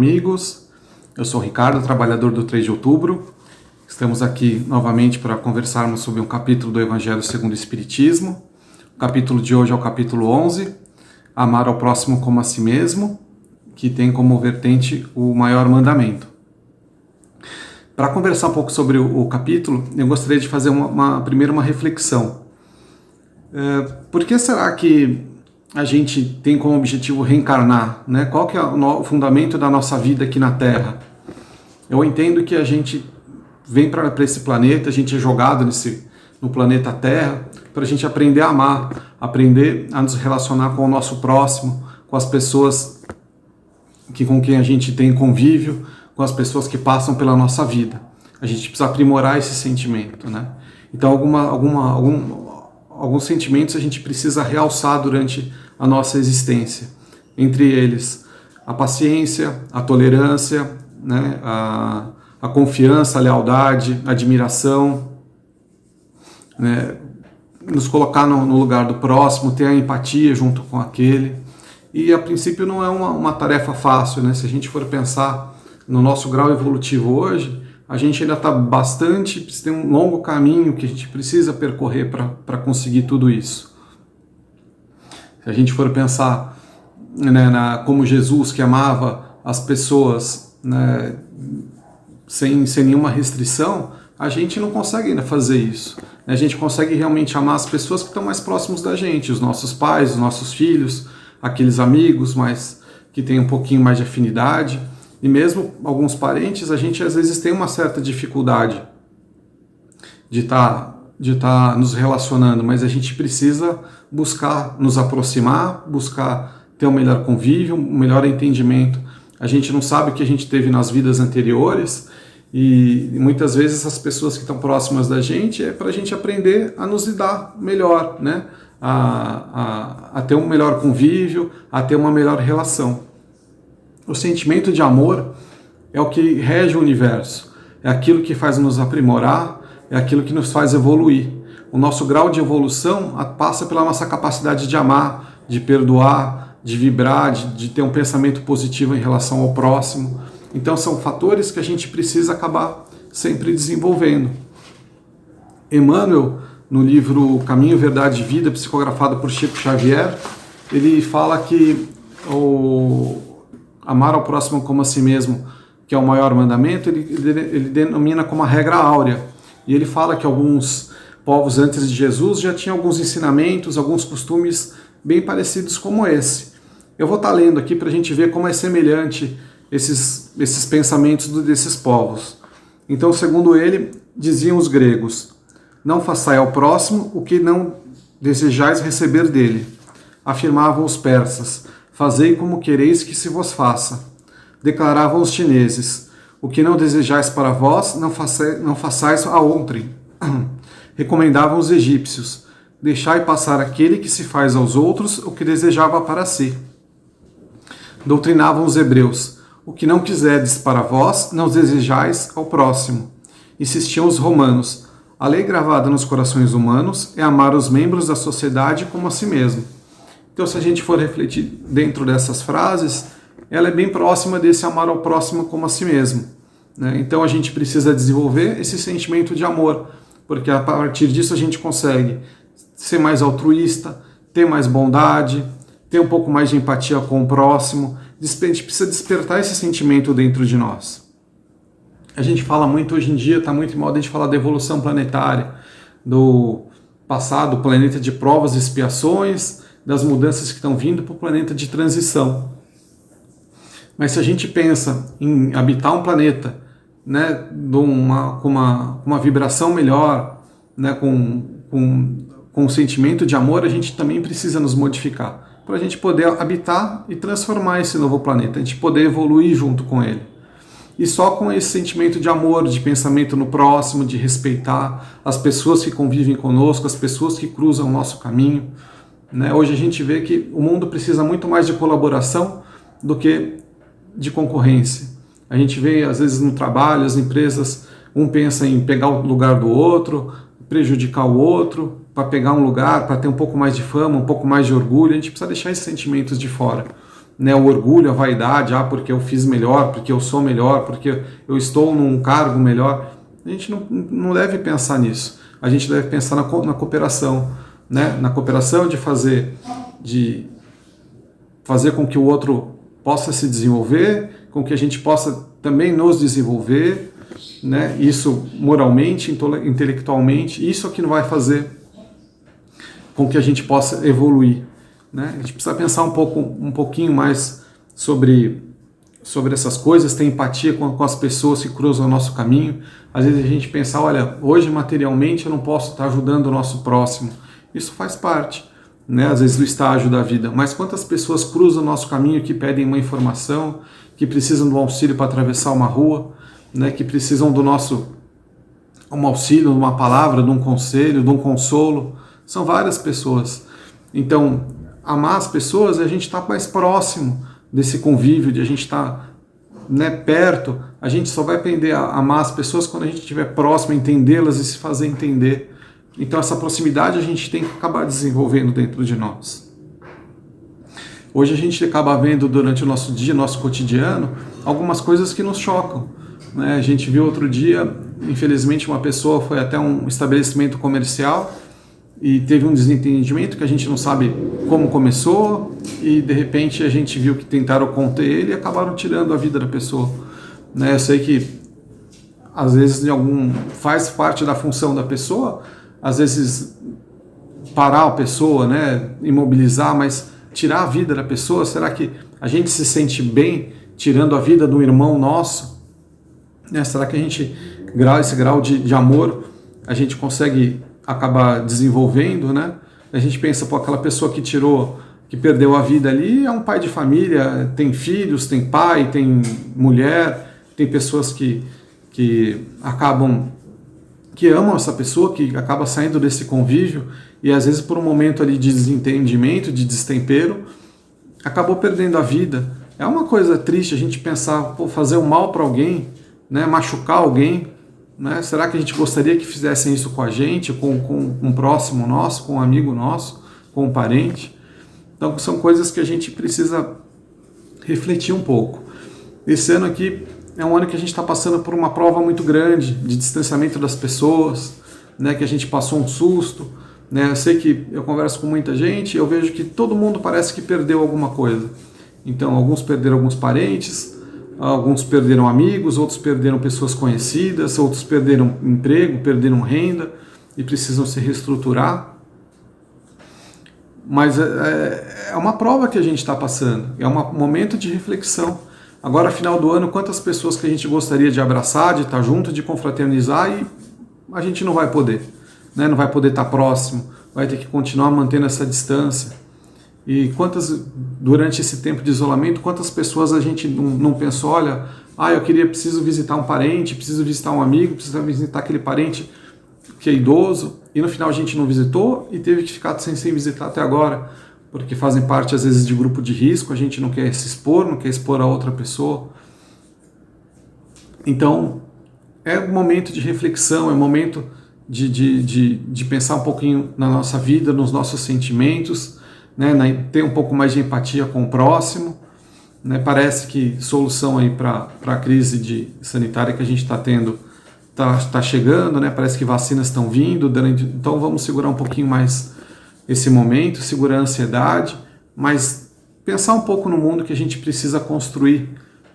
amigos. Eu sou o Ricardo, trabalhador do 3 de outubro. Estamos aqui novamente para conversarmos sobre um capítulo do Evangelho segundo o Espiritismo. O capítulo de hoje é o capítulo 11, Amar ao próximo como a si mesmo, que tem como vertente o maior mandamento. Para conversar um pouco sobre o capítulo, eu gostaria de fazer primeiro uma reflexão. Por que será que a gente tem como objetivo reencarnar, né? Qual que é o fundamento da nossa vida aqui na Terra? Eu entendo que a gente vem para esse planeta, a gente é jogado no planeta Terra para a gente aprender a amar, aprender a nos relacionar com o nosso próximo, com as pessoas com quem a gente tem convívio, com as pessoas que passam pela nossa vida. A gente precisa aprimorar esse sentimento, né? Então alguns sentimentos a gente precisa realçar durante a nossa existência. Entre eles, a paciência, a tolerância, né? a confiança, a lealdade, a admiração, né? Nos colocar no lugar do próximo, ter a empatia junto com aquele. E a princípio não é uma tarefa fácil, né? Se a gente for pensar no nosso grau evolutivo hoje, a gente ainda está tem um longo caminho que a gente precisa percorrer para conseguir tudo isso. Se a gente for pensar, né, como Jesus, que amava as pessoas, né, sem nenhuma restrição, a gente não consegue ainda fazer isso. A gente consegue realmente amar as pessoas que estão mais próximos da gente, os nossos pais, os nossos filhos, aqueles amigos que têm um pouquinho mais de afinidade. E mesmo alguns parentes, a gente às vezes tem uma certa dificuldade de estar nos relacionando, mas a gente precisa buscar nos aproximar, buscar ter um melhor convívio, um melhor entendimento. A gente não sabe o que a gente teve nas vidas anteriores e muitas vezes as pessoas que estão próximas da gente é para a gente aprender a nos lidar melhor, né? A ter um melhor convívio, a ter uma melhor relação. O sentimento de amor é o que rege o universo, é aquilo que faz nos aprimorar, é aquilo que nos faz evoluir. O nosso grau de evolução passa pela nossa capacidade de amar, de perdoar, de vibrar, de ter um pensamento positivo em relação ao próximo. Então são fatores que a gente precisa acabar sempre desenvolvendo. Emmanuel, no livro Caminho, Verdade e Vida, psicografado por Chico Xavier, ele fala que amar ao próximo como a si mesmo, que é o maior mandamento, ele denomina como a regra áurea. E ele fala que alguns povos antes de Jesus já tinham alguns ensinamentos, alguns costumes bem parecidos como esse. Eu vou estar lendo aqui para a gente ver como é semelhante esses pensamentos desses povos. Então, segundo ele, diziam os gregos: não façai ao próximo o que não desejais receber dele. Afirmavam os persas: fazei como quereis que se vos faça. Declaravam os chineses: o que não desejais para vós, não façais a outrem. Recomendavam os egípcios: deixai passar aquele que se faz aos outros o que desejava para si. Doutrinavam os hebreus: o que não quiserdes para vós, não desejais ao próximo. Insistiam os romanos: a lei gravada nos corações humanos é amar os membros da sociedade como a si mesmo. Então, se a gente for refletir dentro dessas frases, ela é bem próxima desse amar ao próximo como a si mesmo, né? Então, a gente precisa desenvolver esse sentimento de amor, porque a partir disso a gente consegue ser mais altruísta, ter mais bondade, ter um pouco mais de empatia com o próximo. A gente precisa despertar esse sentimento dentro de nós. A gente fala muito hoje em dia, está muito em moda a gente falar da evolução planetária, do passado, planeta de provas e expiações, das mudanças que estão vindo para o planeta de transição. Mas se a gente pensa em habitar um planeta, né, com uma vibração melhor, né, com um sentimento de amor, a gente também precisa nos modificar para a gente poder habitar e transformar esse novo planeta, a gente poder evoluir junto com ele. E só com esse sentimento de amor, de pensamento no próximo, de respeitar as pessoas que convivem conosco, as pessoas que cruzam o nosso caminho, né? Hoje a gente vê que o mundo precisa muito mais de colaboração do que de concorrência. A gente vê, às vezes, no trabalho, as empresas, um pensa em pegar o lugar do outro, prejudicar o outro, para pegar um lugar, para ter um pouco mais de fama, um pouco mais de orgulho. A gente precisa deixar esses sentimentos de fora. né, o orgulho, a vaidade, porque eu fiz melhor, porque eu sou melhor, porque eu estou num cargo melhor. A gente não deve pensar nisso. A gente deve pensar na cooperação, né? Na cooperação de fazer com que o outro possa se desenvolver, com que a gente possa também nos desenvolver, né? Isso moralmente, intelectualmente, isso é que não vai fazer com que a gente possa evoluir, né? A gente precisa pensar um pouquinho mais sobre essas coisas, ter empatia com as pessoas que cruzam o nosso caminho. Às vezes a gente pensa, olha, hoje materialmente eu não posso estar ajudando o nosso próximo. Isso faz parte, né? Às vezes do estágio da vida. Mas quantas pessoas cruzam o nosso caminho que pedem uma informação, que precisam do auxílio para atravessar uma rua, né? Que precisam do nosso auxílio, de uma palavra, de um conselho, de um consolo. São várias pessoas. Então, amar as pessoas é a gente estar mais próximo desse convívio, de a gente estar, né, perto. A gente só vai aprender a amar as pessoas quando a gente estiver próximo, entendê-las e se fazer entender. Então essa proximidade a gente tem que acabar desenvolvendo dentro de nós. Hoje a gente acaba vendo durante o nosso dia, nosso cotidiano, algumas coisas que nos chocam, né? A gente viu outro dia, infelizmente, uma pessoa foi até um estabelecimento comercial e teve um desentendimento que a gente não sabe como começou e de repente a gente viu que tentaram conter ele e acabaram tirando a vida da pessoa, né? Eu sei que às vezes faz parte da função da pessoa, às vezes parar a pessoa, né, imobilizar, mas tirar a vida da pessoa, será que a gente se sente bem tirando a vida de um irmão nosso? Né? Será que esse grau de amor, a gente consegue acabar desenvolvendo, né? A gente pensa, aquela pessoa que perdeu a vida ali é um pai de família, tem filhos, tem pai, tem mulher, tem pessoas que amam essa pessoa, que acaba saindo desse convívio e às vezes por um momento ali de desentendimento, de destempero, acabou perdendo a vida. É uma coisa triste a gente pensar, fazer o mal para alguém, né, machucar alguém, né? Será que a gente gostaria que fizessem isso com a gente, com um próximo nosso, com um amigo nosso, com um parente? Então são coisas que a gente precisa refletir um pouco. Esse ano aqui é um ano que a gente está passando por uma prova muito grande de distanciamento das pessoas, né, que a gente passou um susto, né? Eu sei que eu converso com muita gente, eu vejo que todo mundo parece que perdeu alguma coisa. Então, alguns perderam alguns parentes, alguns perderam amigos, outros perderam pessoas conhecidas, outros perderam emprego, perderam renda e precisam se reestruturar. Mas é uma prova que a gente está passando, é um momento de reflexão. Agora, final do ano, quantas pessoas que a gente gostaria de abraçar, de estar junto, de confraternizar e a gente não vai poder, né? Não vai poder estar próximo, vai ter que continuar mantendo essa distância. E durante esse tempo de isolamento, quantas pessoas a gente não pensou, olha, preciso visitar um parente, preciso visitar um amigo, preciso visitar aquele parente que é idoso, e no final a gente não visitou e teve que ficar sem visitar até agora, porque fazem parte às vezes de grupo de risco, a gente não quer se expor, não quer expor a outra pessoa. Então, é um momento de reflexão, é um momento de pensar um pouquinho na nossa vida, nos nossos sentimentos, né, ter um pouco mais de empatia com o próximo, né? Parece que solução aí para a crise sanitária que a gente está tendo está chegando, né? Parece que vacinas estão vindo, então vamos segurar um pouquinho mais esse momento, segurar a ansiedade, mas pensar um pouco no mundo que a gente precisa construir,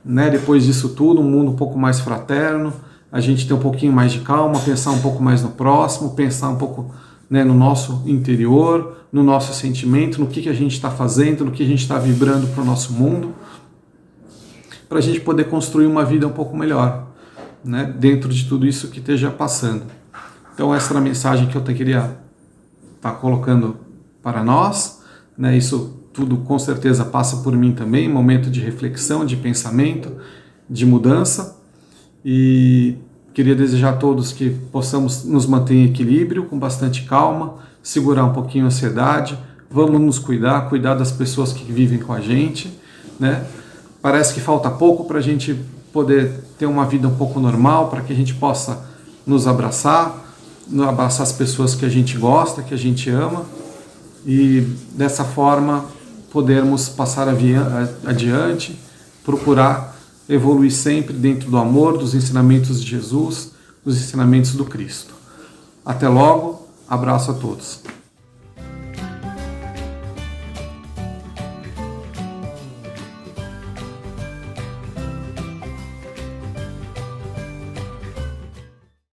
né? Depois disso tudo, um mundo um pouco mais fraterno, a gente ter um pouquinho mais de calma, pensar um pouco mais no próximo, pensar um pouco, né, no nosso interior, no nosso sentimento, no que a gente está fazendo, no que a gente está vibrando para o nosso mundo, para a gente poder construir uma vida um pouco melhor, né, dentro de tudo isso que esteja passando. Então essa era a mensagem que eu queria estar colocando para nós, né? Isso tudo com certeza passa por mim também, momento de reflexão, de pensamento, de mudança, e queria desejar a todos que possamos nos manter em equilíbrio, com bastante calma, segurar um pouquinho a ansiedade, vamos nos cuidar das pessoas que vivem com a gente, né? Parece que falta pouco para a gente poder ter uma vida um pouco normal, para que a gente possa nos abraçar as pessoas que a gente gosta, que a gente ama, e dessa forma podermos passar adiante, procurar evoluir sempre dentro do amor, dos ensinamentos de Jesus, dos ensinamentos do Cristo. Até logo, abraço a todos.